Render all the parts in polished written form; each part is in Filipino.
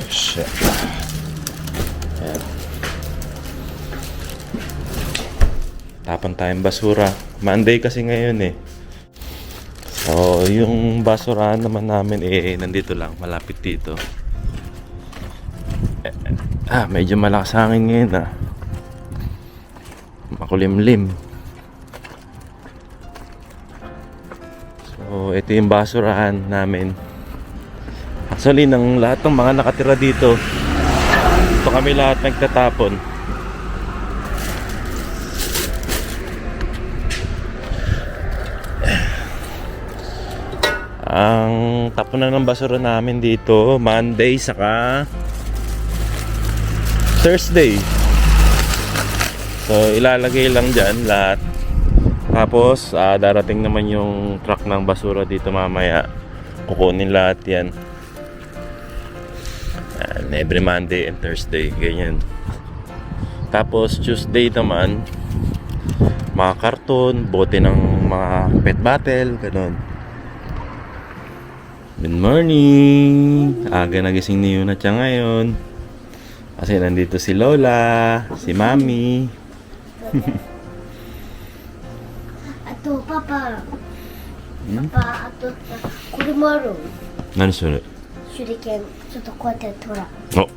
Shit. Ayan. Tapon tayong basura. Monday kasi ngayon eh. So, yung basurahan naman namin nandito lang, malapit dito. Medyo malakas hangin ngayon makulimlim. So, ito yung basurahan namin. Actually, ng lahat ng mga nakatira dito, ito kami lahat nagtatapon. Ang tapunan ng basura namin dito, Monday saka Thursday. So, ilalagay lang dyan lahat. Tapos, darating naman yung truck ng basura dito mamaya. Kukunin lahat yan. And every Monday and Thursday, ganyan. Tapos, Tuesday naman, mga karton, bote ng mga pet bottle, ganun. Good morning! Aga nagising ni Yuna siya ngayon. Kasi nandito si Lola, si Mami. Ato, Papa. Papa, ato, これもある。何それ？手裏剣、ちょっとこうやって取ら。お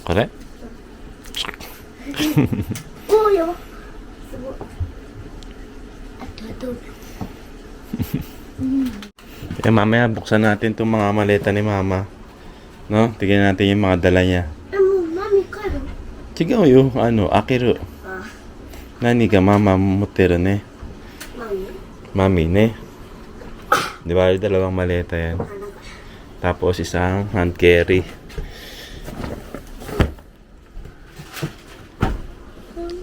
これ？こうよ。すごい。あと。Mamaya buksan natin itong mga maleta ni Mama. No? Tignan natin yung mga dala niya. Mami, karo. Chigaw yo, akiru. Nani ka Mama moteru ne? Mami ne? Di ba, dalawang maleta yan. Tapos isang hand carry.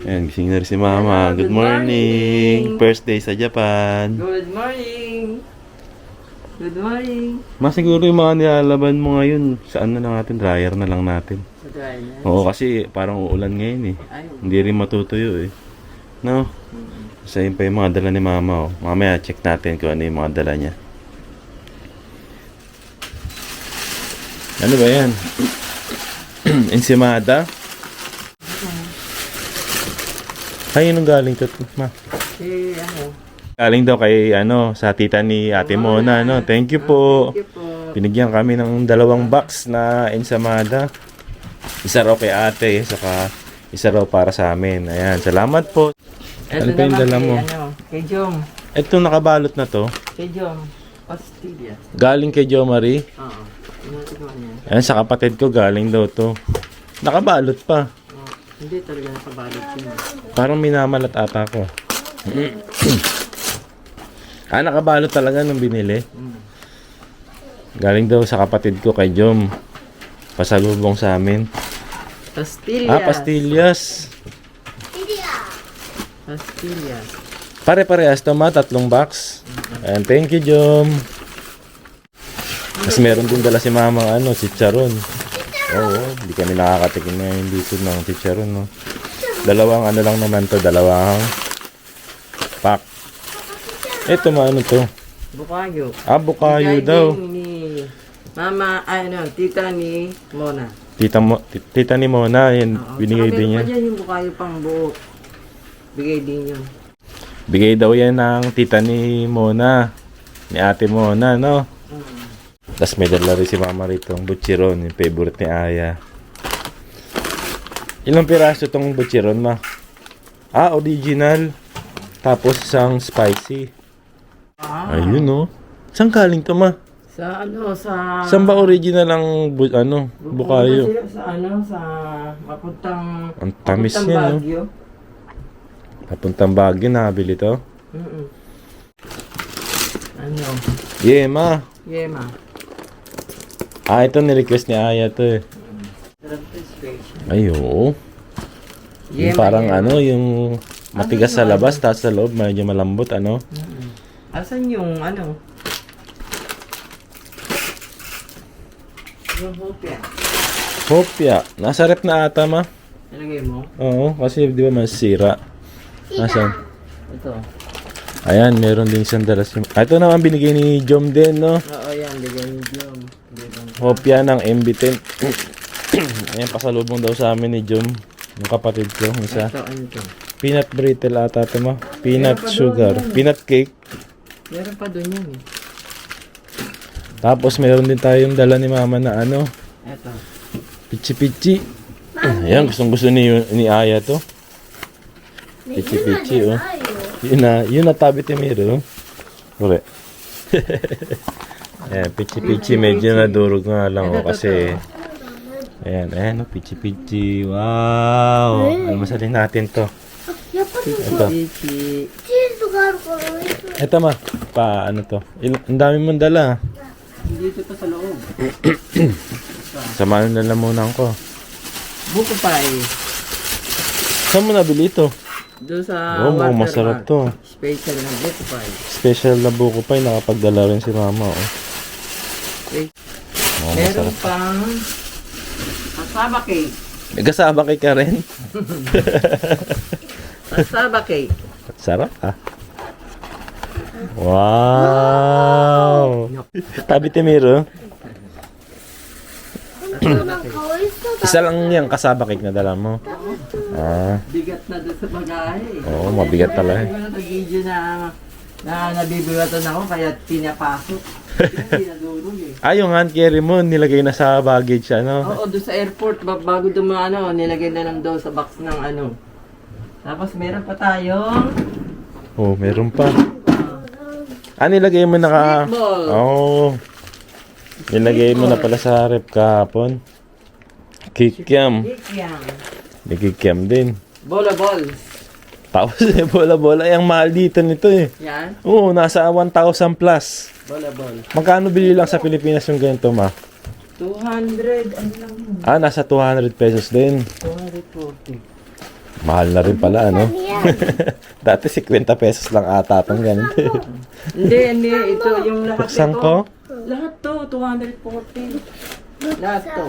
Ayan, gising na rin si Mama. Good morning! First day sa Japan. Good morning! Good morning! Mas siguro yung mga nilalaban mo ngayon, saan na lang natin? Dryer na lang natin. Sa dryness? Oo, kasi parang uulan ngayon eh. Ayaw. Hindi rin matutuyo eh. No? Kasi yun pa yung mga dala ni Mama. Oh. Mamaya check natin kung ano yung mga dala niya. Ano ba yan? Ensimada? Ay, anong galing to, Ma? Galing daw kay, sa tita ni Ate Mona, no? Thank you po. Thank you po. Binigyan kami ng 2 box na ensamada. Isa raw kay ate, saka isa raw para sa amin. Ayan, salamat po. Ano pa yung dala mo? Kay Jom. Ito nakabalot na to. Kay Jom. Pastillas. Galing kay Jo Marie. Oo. Inatikman niya. Ayan, sa kapatid ko galing daw to. Nakabalot pa. Oh, hindi talaga nakabalot yun. Parang minamalat ata ko. Nakabalot talaga nung binili. Galing daw sa kapatid ko kay Jom. Pasalubong sa amin. Pastillas. Pastillas. Pastillas. Pare-parehas to, Ma, 3 box. Ayan, thank you, Jom. Tapos meron din dala si Mama, chicharon. Oo, hindi kami nakakatikin na yung dito ng chicharon, no. Dalawang lang naman to, dalawang pack. Ito, to? Bukayo. Bukayo daw. Ni Mama, tita ni Mona. Tita ni Mona, yan, binigay din niya. Yan yung bukayo pang buo. Bigay din yun. Bigay daw yan ng tita ni Mona. Ni Ate Mona, no? Tapos may dala rin si Mama rito, ang butchiron, yung favorite ni Aya. Ilang piraso tong butchiron, Ma? Original. Tapos isang spicy. Ayun, no? Saan galing to, Ma? Sa Saan ba original ang bukayo? Sa mapuntang Ang tamis niya, no? Baguio. Papuntang Baguio, nakabili to? Yema. Yema. Ito ni-request ni Aya to eh. Sarap to, special. Ay, oo. Yung Yema, parang yema. yung matigas sa labas, tapos sa loob, medyo malambot, Asan yung yung hopya? Hopya. Nasa rep na ata, Ma. Nalagay mo? Oo, kasi di ba masira. Nasaan? Ito. Ayan, meron din isang dala si... Ito naman binigay ni Jom din, no? Oo, yan. Bigay ni Jom. Hopya ng MB10. Ayan, pasalubong daw sa amin ni Jom. Yung kapatid ko, isa. Ito, ano to? Peanut brittle ata ito mo. Peanut Meron pa sugar. doon yan. Peanut cake. Meron pa doon yan eh. Tapos meron din tayong dala ni mama na ano. Ito. Pichi-pichi. Ayan, gustong-gusto ni Aya to. Pichi-pichi, oh. Yun na tabi timiro. Ure. Ayan, pichi-pichi. Medyo nadurog nga lang, oh, kasi... Ayan, oh, pichi-pichi. Wow! Almasalin natin to. やっぱり Ito. Chichi. チーズがあるから美味しそう。 Ito ma. Ano to? Ang dami mong dala. Dito pa sa loob. Samahan na lang muna ko. Buko pie. Saan mo nabili ito? Doon sa Oh, Watermark. masarap to. Special na buko pie. Special na buko pa. Nakapagdala rin si mama. Oh. Okay. Oh, Meron masarap. pang kasaba cake. Nagkasama kay ka rin. Kasaba cake. Sarap ah. Wow! Tabi timiro. なんか美味しそうだ。 Isa lang yung kasaba cake na dala mo. Ah, Bigat na doon sa bagay. oo, mabigat talaga. Hindi ko na video na nabibigatan ako kaya pinapasok. Hindi nadurog eh. Ah, yung hand carry mo, nilagay na sa baggage, ano? Oo, doon sa airport, bago dumano, nilagay na lang daw sa box ng ano. Tapos meron pa tayong Oh, meron pa. Ah, nilagay mo naka... Meatball. Oh. Nilagay mo na pala sa rep kahapon. Kikiam. Kikiam. May kikiam din. Bola balls. Tapos bola-bola. Yung mahal dito nito eh. Yan. Oo, nasa 1,000 plus. Bola ball. Magkano bili lang sa Pilipinas yung ganito, ma? 200, ano lang yun? Ah, nasa 200 pesos din. 240. Mahal na rin pala, ano? Dati 50 pesos lang ata itong ganito. Hindi. Ito, yung lahat Buksan ito. ko? Lahat to, 240. Lahat to.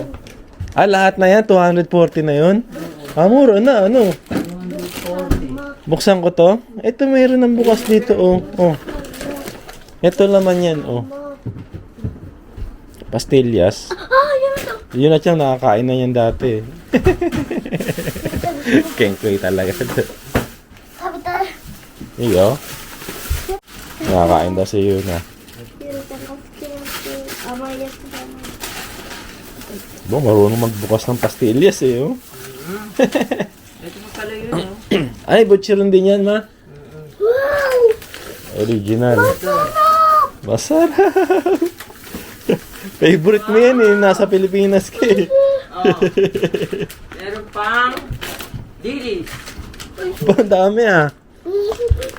Ah, lahat na yan? 240 na yun? Ah, mura na, ano? 240. Buksan ko to. Ito, mayroon ng bukas dito, oh. Oh. Ito naman yan, oh. Pastillas. Yun at yung nakakain na yan dati. Kengkoy talaga. 食べたい。 Iyo. Nakakain daw si Yuna. ゆうたが好きな甘いやつだな。 Bo, marunong magbukas ng pastillas eh, oh. Ito pa pala yun, oh. Ay, butcheron din yan, ma. Wow! Original. Masarap. Favorite mo yan eh. Nasa Pilipinas ka eh. Oh. Meron pang dilis. Ba, ang dami ah.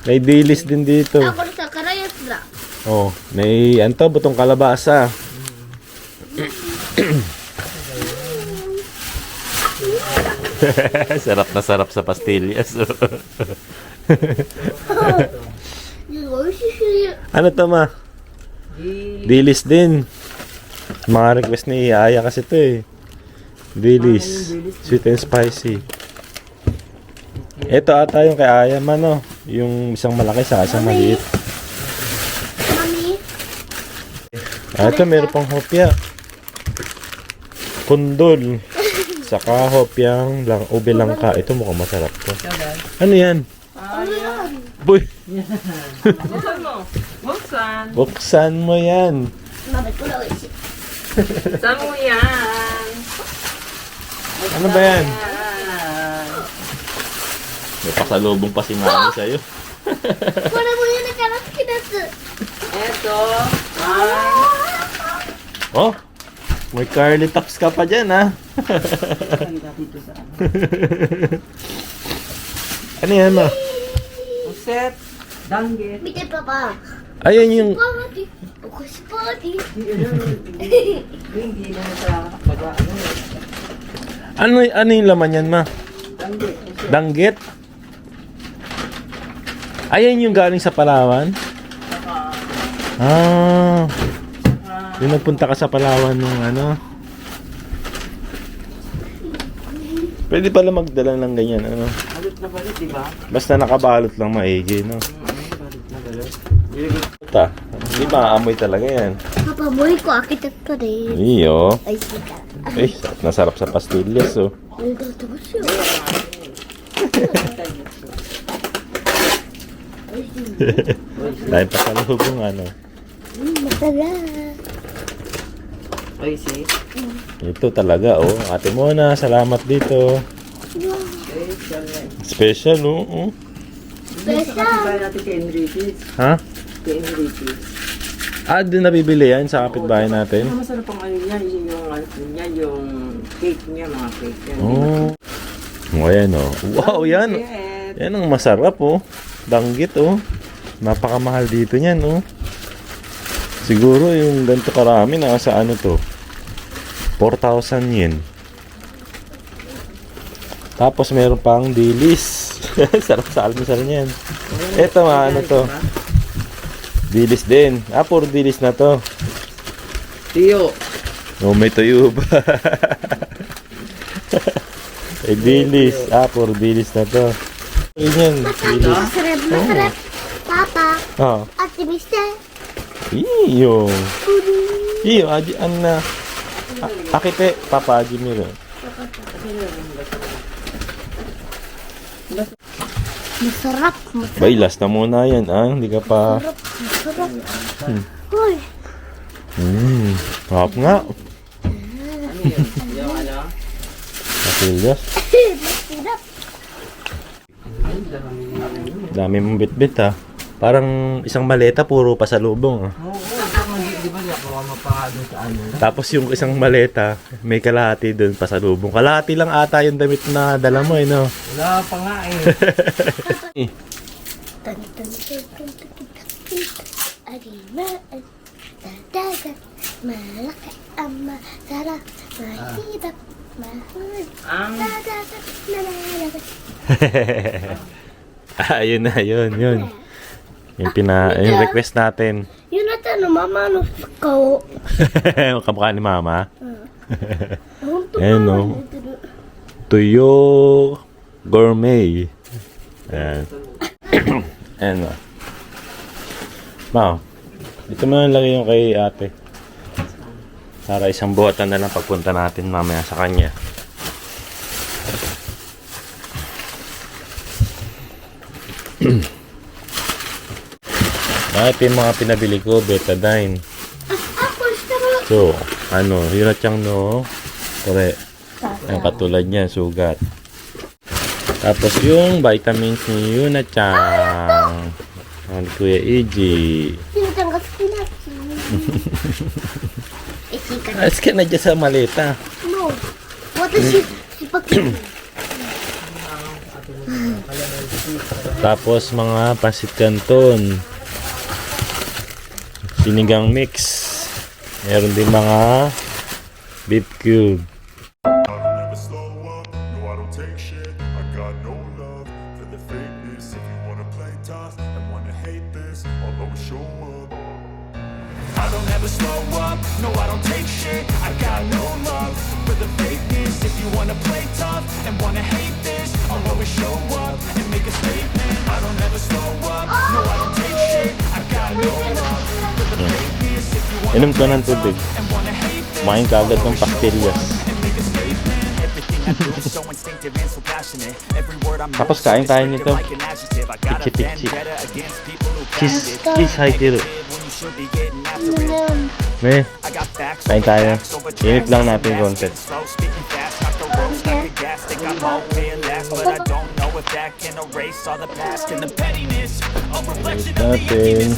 May dilis din dito. あ、これさ、辛いやつだ。 Oh, may anto, butong kalabasa. Sarap na sarap sa pastillas. 美味しすぎる。 Ano to, ma? Dilis. Dilis din. Mga request ni Aya kasi to eh. Dilis. Sweet and spicy. Ito ata yung kay Aya man, no? Yung isang malaki sa isang maliit. Mami, Ah, ito meron pang hopya. Kundol. Saka hopyang ube langka. Ito mukhang masarap to. Ano yan? Ayan. Boy, Buksan mo. Buksan. buksan mo yan. 鍋これ美味しい。 Buksan mo yan. Ano ba yan? Ayan. May pasalubong pa si Mami sa'yo. これもゆうたが好きです。 Ito. Ay. Oh, may curly tops ka pa dyan, ha? Ganda dito sa ano. Ano yan, ma? Puset. Danggit. 見てパパ。 Ayan yung... パーティー。おこしパーティー。 Hindi na sa baga. Ano yung laman yan, ma? Danggit. Puset. Danggit? Ayan yung galing sa Palawan? Ah, yung nagpunta ka sa Palawan nung ano? Pwede pala magdala ng ganyan, ano? Balot na balot, di ba? Basta nakabalot lang maigi, no? Balot na balot. Ta, hindi maamoy talaga yan. Papa, Amoy ko, akitat pa rin. Iyo. Ay, sika. Eh, nasarap sa pastillas, oh. Ay, tapos yun. Dahil pa sa lubong, ano. Masarap. Oy, see? Ito talaga, oh. Ate Mona, salamat dito. Special na. Special, oh. Oh. Special. Kapitbahay natin kay Enriquez. Ha? Kay Enriquez. Ah, din nabibili yan sa kapitbahay natin? Ang masarap ang ano niya, yung ano niya, yung cake niya, mga cake yan. Oh. Oh, ayan, oh. Wow, yan. Yes. Yan ang masarap, oh. Danggit, oh. Napakamahal dito niyan, oh. Siguro yung ganito karami nasa ano to. 4,000 yen. Tapos meron pang dilis. Sarap sa almusal niyan. Ito ano to. Dilis din. Ah, puro dilis na to. Tiyo. Oh, may tuyo ba? Eh, dilis. Ah, puro dilis na to. Yan, dilis. Masarap, masarap. Papa, Ah. Ate Mister. Iyo. Iyo, aji, anna. Akite, papa, aji miro. Masarap, masarap. Bay, last na muna yan, ah. Hindi ka pa... Masarap. Hoy. Harap nga. Ano yun? Yung ano? Patillas. Masarap. Ay, dami niya. Dami mong bit-bit, ha. Parang isang maleta, puro pasalubong, ah. Oo, di ba niya kung mapa doon sa ano? Tapos yung isang maleta, may kalahati doon, pasalubong. Kalahati lang ata yung damit na dala mo, eh, no? Wala pa nga eh. Tan tan tan tan tan. Arimaan. Dadagat. Malaki ang masarap. Mahirap. Mahal. Ang Dadagat. Nalalagat. Ah, yun na, yun. Yung request natin. Yun na tanong, mama, ano sa kao? Kamukha ni Mama. Hunto Ayan, no? Tuyo Gourmet. Ayan. Ayan, no? Ma, dito mo lang lagay yung kay ate. Para isang buhatan na lang pagpunta natin mamaya sa kanya. Ito yung mga pinabili ko, Betadine. Ako, sarap. So, ano, yun at yung no, kore, ang katulad niya, sugat. Tapos yung vitamins ni Yuna-chan, ang Kuya Eiji. Sinatanggal sa pinaki. Isika na. Alas ka na dyan sa maleta. No. What is it? Si Paki. Tapos mga pasit canton. Sinigang mix. Meron din mga beef cube. I don't ever slow up, no I don't take shit. I got no love for the fakeness. If you wanna play tough and wanna hate this, I'll always show up. I don't ever slow up, no I don't take shit. I got no love for the fakeness. If you wanna play tough and wanna hate this, I'll always show up and make a statement. I don't ever slow up, no I don't take shit. I got no love for the fakeness. If you wanna Inom ka ng tubig. and wanna hate this, Kumain ka agad ng pastillas. Tapos kain tayo nito. Pichi-pichi. Cheese haitiru. Me, kain tayo. Init lang natin konti. Natin.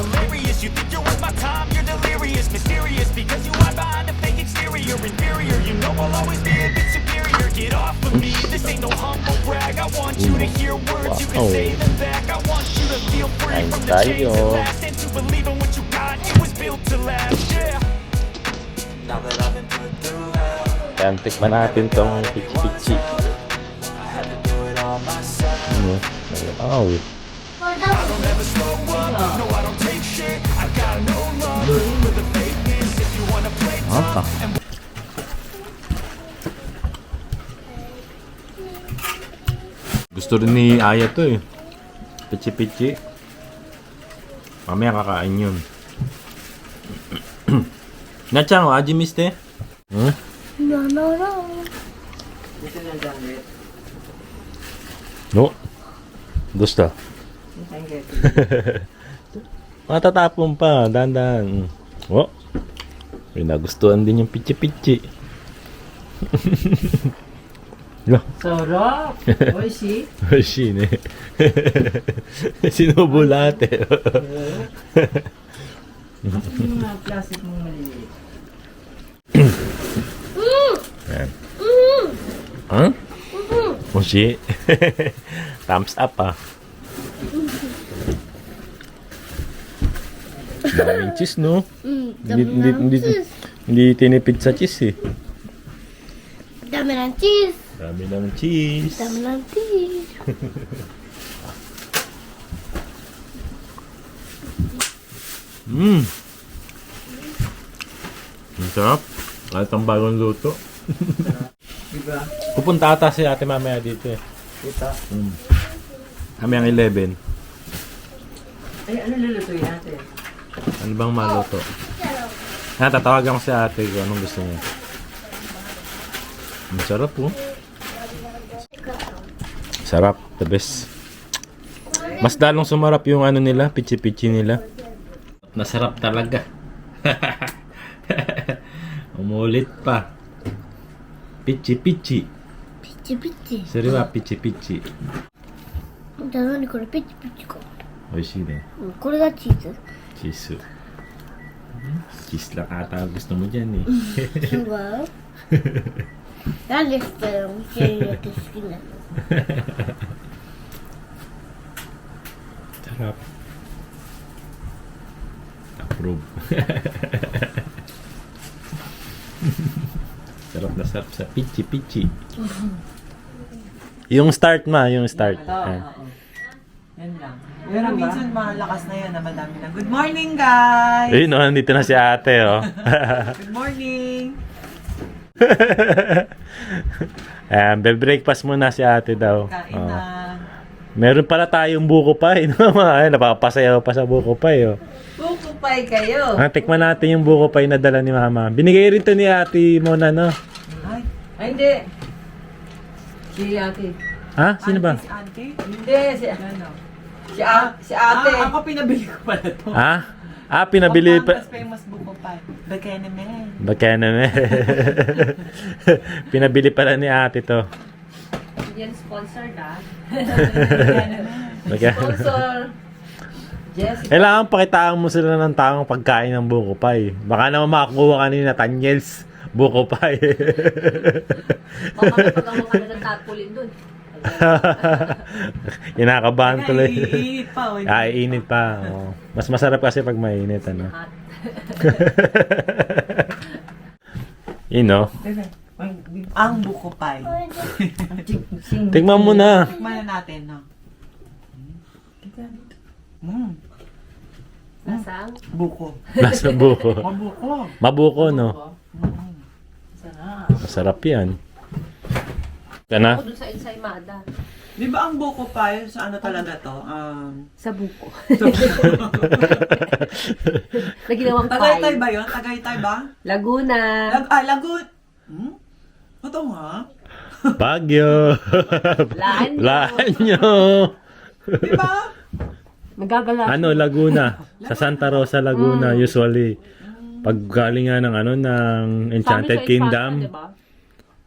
Wow. Kain tayo. Kaya tikman natin tong pichi-pichi. Wow. Apa? Gusto rin ni Aya to eh. Pichi-pichi. Mamaya kakain yun. なっちゃんは味見して。うんNo, no, no. Dito na damit. おどうした Ang getting. Matatapon pa, dandan. Oh, may nagustuhan din yung pichi-pichi. Lo, Sarap! Oishi. oishi ne. Sinubo lahat eh. Yung mga plastic mong maliliit. Yan. Huh? Oishi. Thumbs up ah. Daming cheese, no? Hindi tinipid sa cheese eh. Dami ng cheese. Dami ng cheese. Dami ng cheese. Mmm. Ang sarap. Kahit ang bagong luto. Diba? Pupunta ata si ate mamaya dito eh. Ito. Kami ang 11. Ay, ano lulutuin natin? Ano bang maluto? Tatawagan ko si ate kung anong gusto niya. Ang sarap po. Sarap. The best. Mas dalong sumarap yung ano nila, pichi-pichi nila. Nasarap talaga. Umulit pa. Pichi-pichi. Pichi-pichi. それはピチピチ。じゃあ何これピチピチか。美味しいね。これがチーズ。チーズ。Cheese lang ata ang gusto mo dyan eh. Wow. なんですかよ、チーズが好きなの。 Sarap. Approve. Sarap na sarap sa pichi-pichi. Yung start yung start. Ito, oo. Yan lang. Pero minsan malakas na yan na madami na. Good morning, guys! Ayun, oh, nandito na si ate, oh. Good morning! Ayan, breakfast muna si ate daw. Kain Oh. na. Meron pala tayong buko pie, no? Ay, napapasayaw pa sa buko pie, oh. Bukupay kayo! Tikman natin yung buko pie na dala ni mama. Binigay rin to ni ate Mona, no? Ay, hindi! Si ate. Ha? Sino ba? Si auntie? Hindi, si ate. Ako pinabili ko pala to. Ha? Pinabili pa. Mas famous buko pa. Bakenemen. Baka naman. Pinabili pala ni ate to. Yan sponsored ah. Baka. Sponsor. Jessica. Kailangan pakitaan mo sila ng tamang pagkain ng buko pie. Baka naman makakuha kanina Tanyels buko pie. Baka kapag ang mga nagtatapulin dun. Kinakabahan tuloy. Iinit pa. Init pa. Oh. Mas masarap kasi pag mainit, ano? Hot. You know? Ang buko pie. Tingnan mo na. Tikman na natin, no? Lasang? Buko. Nasa buko. Mabuko. Mabuko, no? Masarap yan. Kana? Ako dun sa ensaymada. Di ba ang buko pie, sa ano talaga to? Sa buko. Na ginawang Tagaytay pie. ba yun? Tagaytay ba? Laguna. Lagun. Ito nga. Baguio. Laan nyo. Laan nyo. Di ba? Magagala. Ano, Laguna. Sa Santa Rosa, Laguna, usually. Pag galing nga ng ano, ng Enchanted Kingdom. Diba?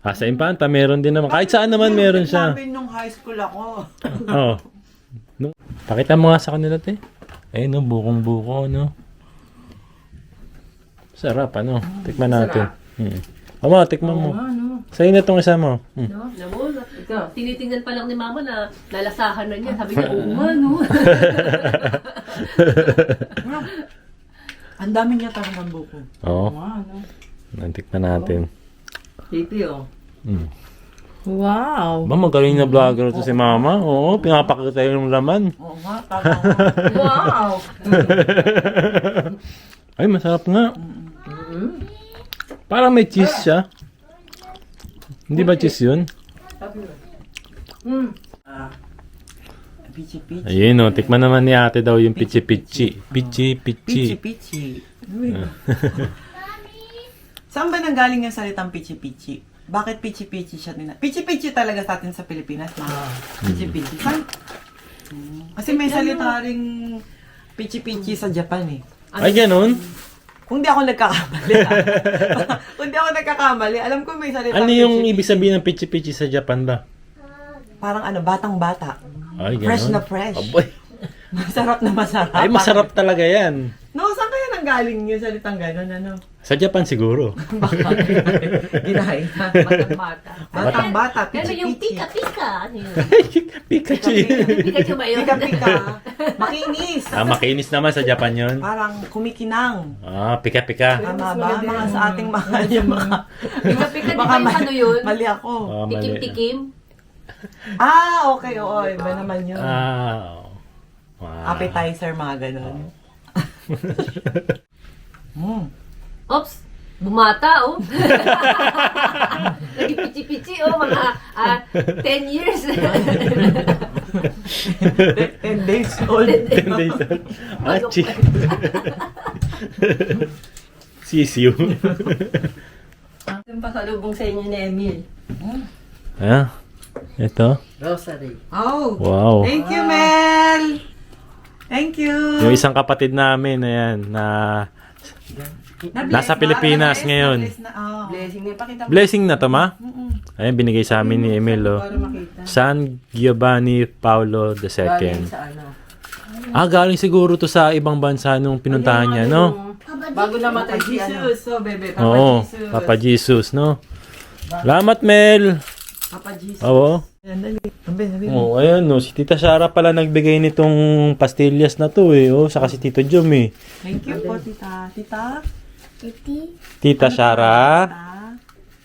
Sa Infanta, meron din naman. Kahit saan naman meron siya. Namin nung high school ako. Oo. Pakita mo nga sa kanila, te. Ayun, no, bukong-buko, no. Sarap, ano. Tikman natin. Ama, tikman mo. Sa'yo na itong isa mo. Ikaw, tinitingnan pa lang ni mama na nalasahan na niya. Sabi niya, oo nga, no. Ang dami niya talagang buko. Oo. Ano? Tikman natin. Pipi, oh. Wow. Ba, magaling na vlogger to si mama. Oo, pinapakita yung laman. Oo nga, tama nga. Wow! Ay, masarap nga. Parang may cheese siya. Hindi ba cheese yun? Pichi-pichi. Ayun, no. Tikman naman ni ate daw yung pichi-pichi. Pichi-pichi. Pichi-pichi. Saan ba nanggaling yung salitang pichi-pichi? Bakit pichi-pichi siya din? Pichi-pichi talaga sa atin sa Pilipinas, ma. Pichi-pichi. Saan? Kasi may salita ring pichi-pichi sa Japan eh. Ay, ganun? Kung di ako nagkakamali. Kung di ako nagkakamali, alam ko may salita. Ano yung ibig sabihin ng pichi-pichi sa Japan ba? Parang ano, batang-bata. Ay, ganun. Fresh na fresh. Aboy. Masarap na masarap. Ay, masarap talaga yan. No, saan kaya nanggaling yung salitang gano'n, ano? Sa Japan siguro. Ginahay na. Batang-bata. Batang-bata, Pero yung pichi-pichi. pika-pika, ano yun? Pikachu. Pikachu ba yun? Pika-pika. Makinis. Makinis naman sa Japan yun. Parang kumikinang. Pika-pika. Tama ba? Mga sa ating mahal yung mga... Pika-pika, di ba yung ano yun? Mali ako. Mali. Tikim-tikim? Okay, oo. Iba naman yun. Wow. Appetizer, mga ganon. Oops! Bumata, oh. Naging pichi-pichi, oh. Mga 10 years. 10 days old. 10 days old. Achi. Sisiu. Yung pasalubong sa inyo ni Emil. Ito. Rosary. Oh! Wow. Thank you, Mel! Thank you! Yung isang kapatid namin, ayan, na nasa Pilipinas ngayon. Blessing na. Pakita mo. Blessing na to, ma? Ayan, binigay sa amin ni Emil, oh. Para makita. San Giovanni Paulo II. Galing sa ano. Galing siguro to sa ibang bansa nung pinuntahan niya, no? Bago namatay si ano. Jesus. So, bebe. Papa Oo, Jesus. Papa Jesus, no? Salamat, Mel! Papa Jesus. Oo. Ayan, dali. Sabi. Oh, ayan, no. Si Tita Sara pala nagbigay nitong pastillas na to, eh. Oh, saka si Tito Jom, eh. Thank you po, tita. Tita? Titi, Tita Sara.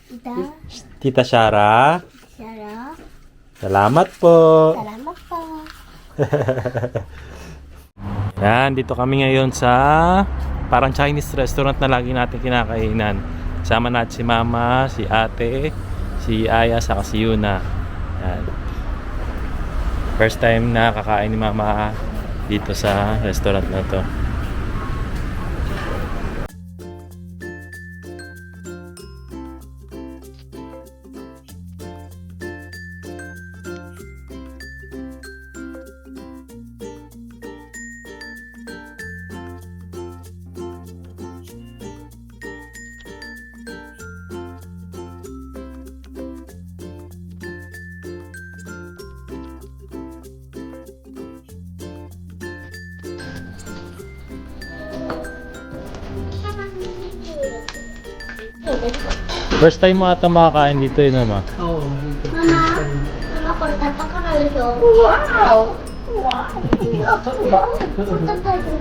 Tita, Tita Sara. Sarah, Salamat po. salamat po. Yan, dito kami ngayon sa parang Chinese restaurant na lagi natin kinakainan. Sama natin si Mama, si Ate, si Aya, saka si Yuna. Yan. First time na kakain ni Mama dito sa restaurant na to. First time mo ata makakain dito, yun naman. Oo. Mama, mama, korta pa ka kayo. Wow! Wow! Korta tayo.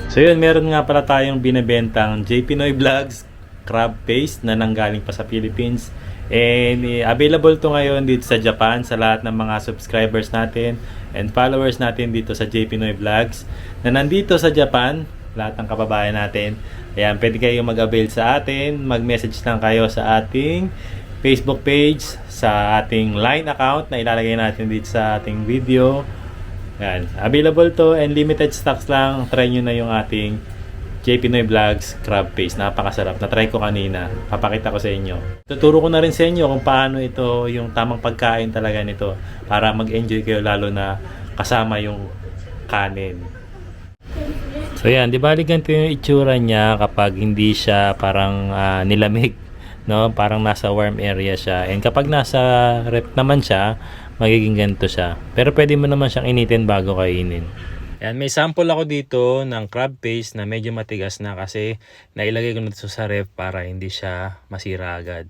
So yun, meron nga pala tayong binibentang J. Pinoy Vlogs crab paste na nanggaling pa sa Philippines. And available to ngayon dito sa Japan sa lahat ng mga subscribers natin and followers natin dito sa J. Pinoy Vlogs na nandito sa Japan, lahat ng kababayan natin. Ayan, pwede kayong mag-avail sa atin, mag-message lang kayo sa ating Facebook page, sa ating Line account na ilalagay natin dito sa ating video. Yan. Available to and limited stocks lang. Try nyo na yung ating J. Pinoy Vlogs crab paste. Napakasarap. Na-try ko kanina. Papakita ko sa inyo. Tuturo ko na rin sa inyo kung paano ito yung tamang pagkain talaga nito para mag-enjoy kayo lalo na kasama yung kanin. So yan, di ba ganito yung itsura niya kapag hindi siya parang nilamig, no? Parang nasa warm area siya. And kapag nasa rep naman siya, magiging ganito siya. Pero pwede mo naman siyang initin bago kainin. Ayan, may sample ako dito ng crab paste na medyo matigas na kasi nailagay ko na ito sa ref para hindi siya masira agad.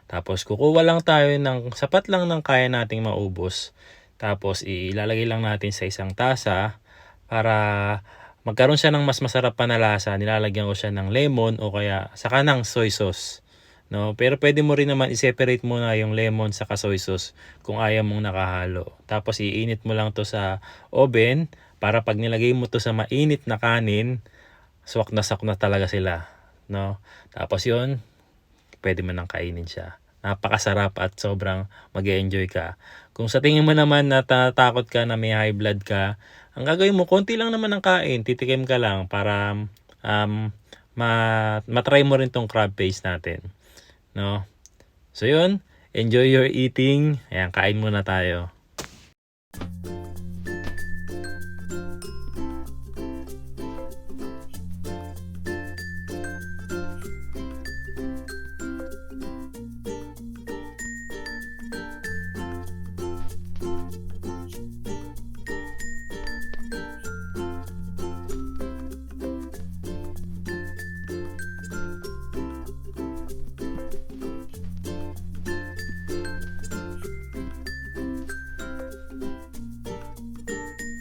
Tapos kukuha lang tayo ng sapat lang ng kaya nating maubos. Tapos ilalagay lang natin sa isang tasa para magkaroon siya ng mas masarap pa na lasa. Nilalagyan ko siya ng lemon o kaya saka ng soy sauce. No, pero pwede mo rin naman i-separate muna yung lemon sa soy sauce kung ayaw mong nakahalo. Tapos iinit mo lang to sa oven para pag nilagay mo to sa mainit na kanin, swak na talaga sila, no? Tapos 'yon, pwede mo nang kainin siya. Napakasarap at sobrang mag-e-enjoy ka. Kung sa tingin mo naman natatakot ka na may high blood ka, ang gagawin mo, konti lang naman ang kain, titikim ka lang para matry mo rin tong crab paste natin. No? So yun, enjoy your eating. Ayan, kain muna tayo.